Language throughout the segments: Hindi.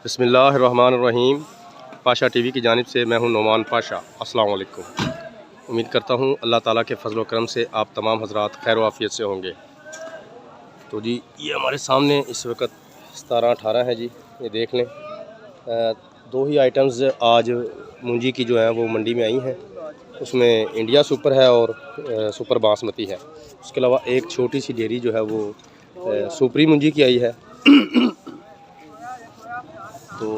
बिस्मिल्लाहिर्रहमानिर्रहीम। पाशा टीवी की जानिब से मैं हूं नोमान पाशा। अस्सलाम वालेकुम। उम्मीद करता हूं अल्लाह ताला के फजल व करम से आप तमाम हजरात खैर व आफियत से होंगे। तो जी ये हमारे सामने इस वक्त 17-18 है जी, ये देख लें। दो ही आइटम्स आज मूंजी की जो है वो मंडी में आई हैं। उसमें इंडिया सुपर है और सुपर बासमती है। उसके अलावा एक छोटी सी डेयरी जो है वो सुपरी मूंजी की आई है। तो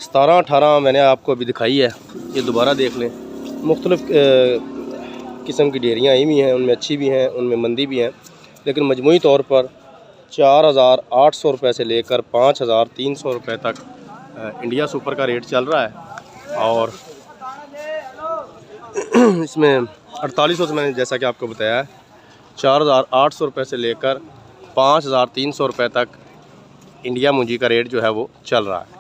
17-18 मैंने आपको अभी दिखाई है, ये दोबारा देख लें। मुख्तलिफ़ किस्म की डेयरियाँ आई हुई हैं, उनमें अच्छी भी हैं, उनमें मंदी भी हैं, लेकिन मजमूई तौर पर 4,800 रुपये से लेकर 5,300 रुपये तक इंडिया सुपर का रेट चल रहा है। और इसमें 4800 से मैंने जैसा कि आपको बताया है 4,800 रुपये से लेकर 5,300 रुपये तक इंडिया मूंजी का रेट जो है वो चल रहा है।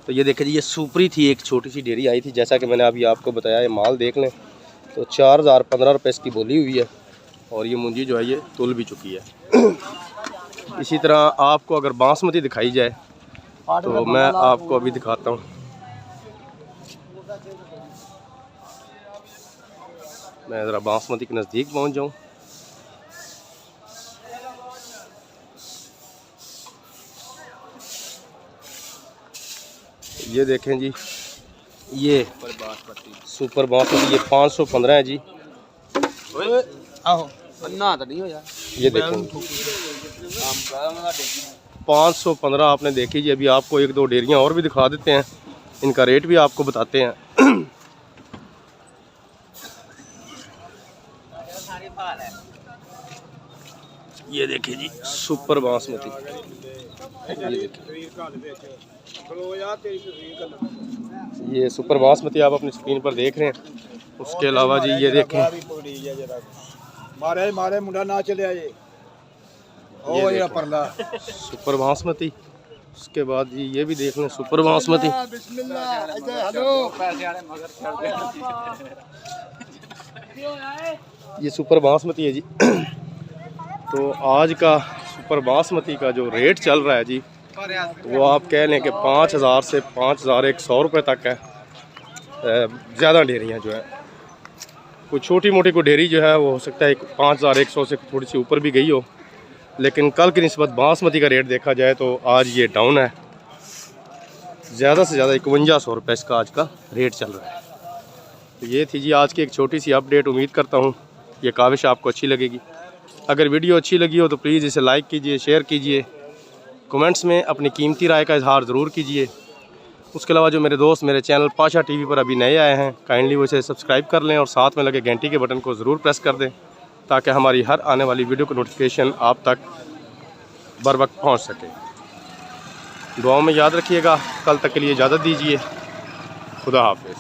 तो ये देखें जी, ये सुपरी थी, एक छोटी सी डेयरी आई थी, जैसा कि मैंने अभी आपको बताया। ये माल देख लें तो 4,015 रुपये इसकी बोली हुई है और ये मूंजी जो है ये तुल भी चुकी है। इसी तरह आपको अगर बासमती दिखाई जाए तो मैं आपको अभी दिखाता हूँ। मैं ज़रा बासमती के नज़दीक पहुँच जाऊँ। ये देखें जी, ये सुपर बासमती ये 515 है जी। ये देखें 515 आपने देखी जी। अभी आपको एक दो डेयरियाँ और भी दिखा देते हैं, इनका रेट भी आपको बताते हैं। ये देखिए जी सुपर बासमती, ये देखिए ये सुपर बासमती आप अपनी स्क्रीन पर देख रहे हैं। उसके अलावा जी ये देखें मारे मुंडा ना चले आए सुपर बासमती। उसके बाद जी ये भी देख लें सुपर बासमती। ये सुपर बासमती है जी। तो आज का सुपर बासमती का जो रेट चल रहा है जी वो आप कह लें कि 5,000 से 5,100 रुपये तक है। ज़्यादा डेयरियाँ जो है, कोई छोटी मोटी कोई डेयरी जो है वो हो सकता है 5,100 से थोड़ी सी ऊपर भी गई हो, लेकिन कल की निस्बत बासमती का रेट देखा जाए तो आज ये डाउन है। ज़्यादा से ज़्यादा 5100 रुपये इसका आज का रेट चल रहा है। तो ये थी जी आज की एक छोटी सी अपडेट। उम्मीद करता हूँ ये काविश आपको अच्छी लगेगी। अगर वीडियो अच्छी लगी हो तो प्लीज़ इसे लाइक कीजिए, शेयर कीजिए, कमेंट्स में अपनी कीमती राय का इजहार ज़रूर कीजिए। उसके अलावा जो मेरे दोस्त मेरे चैनल पाशा टीवी पर अभी नए आए हैं, काइंडली वो इसे सब्सक्राइब कर लें और साथ में लगे घंटी के बटन को ज़रूर प्रेस कर दें ताकि हमारी हर आने वाली वीडियो का नोटिफिकेशन आप तक बर वक्त पहुँच सके। दुआओं में याद रखिएगा। कल तक के लिए इजाज़त दीजिए। खुदा हाफिज़।